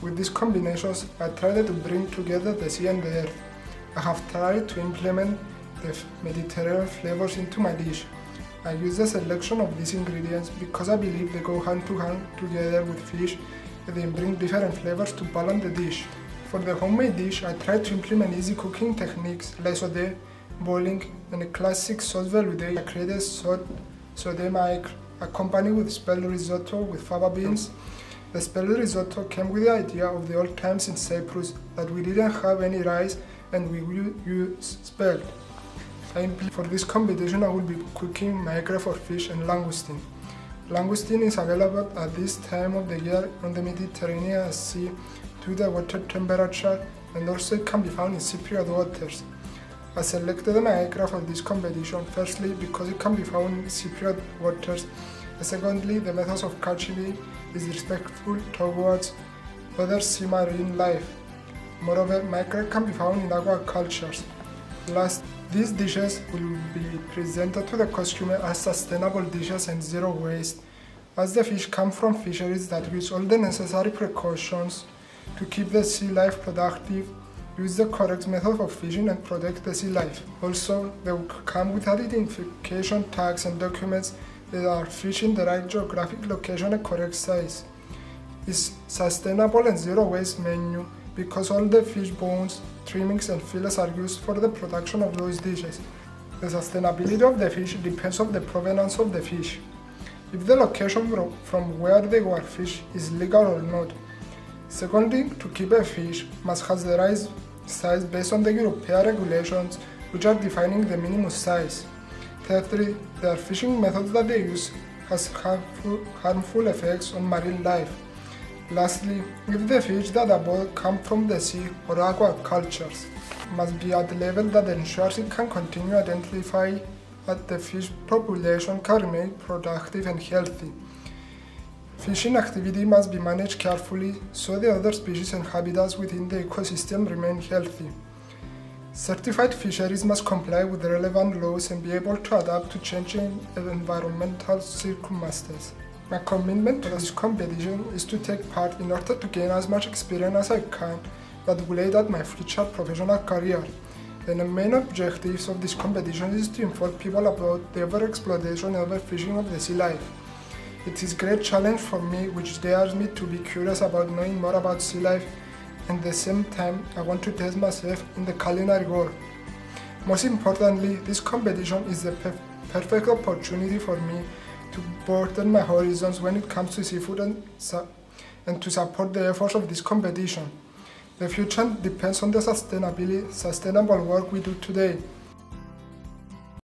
With these combinations, I tried to bring together the sea and the earth. I have tried to implement the Mediterranean flavors into my dish. I use a selection of these ingredients because I believe they go hand to hand together with fish and they bring different flavors to balance the dish. For the homemade dish, I tried to implement easy cooking techniques like sauté, boiling, and a classic sauce velouté. I created sauté maigre, accompanied with spelt risotto with fava beans. The spelt risotto came with the idea of the old times in Cyprus that we didn't have any rice and we used spelt. For this competition, I will be cooking maigre for fish and langoustine. Langoustine is available at this time of the year on the Mediterranean Sea due to the water temperature, and also it can be found in Cypriot waters. I selected the maigre for this competition, firstly because it can be found in Cypriot waters, and secondly the methods of catching it is respectful towards other sea marine life. Moreover, maigre can be found in aquacultures. Last, these dishes will be presented to the consumer as sustainable dishes and zero waste, as the fish come from fisheries that use all the necessary precautions to keep the sea life productive, use the correct method of fishing and protect the sea life. Also, they will come with identification tags and documents that are fish in the right geographic location and correct size. It's sustainable and zero waste menu because all the fish bones, trimmings and fillets are used for the production of those dishes. The sustainability of the fish depends on the provenance of the fish. If the location from where they were fished is legal or not. Secondly, to keep a fish must have the right size based on the European regulations which are defining the minimum size. Thirdly, their fishing methods that they use has harmful effects on marine life. Lastly, if the fish that are bought come from the sea or aquacultures, must be at a level that ensures it can continue to identify that the fish population can remain productive and healthy. Fishing activity must be managed carefully so the other species and habitats within the ecosystem remain healthy. Certified fisheries must comply with the relevant laws and be able to adapt to changing environmental circumstances. My commitment to this competition is to take part in order to gain as much experience as I can that will aid at my future professional career. The main objectives of this competition is to inform people about the overexploitation and overfishing of the sea life. It is a great challenge for me which dares me to be curious about knowing more about sea life, and at the same time I want to test myself in the culinary world. Most importantly, this competition is the perfect opportunity for me to broaden my horizons when it comes to seafood and to support the efforts of this competition. The future depends on the sustainable work we do today.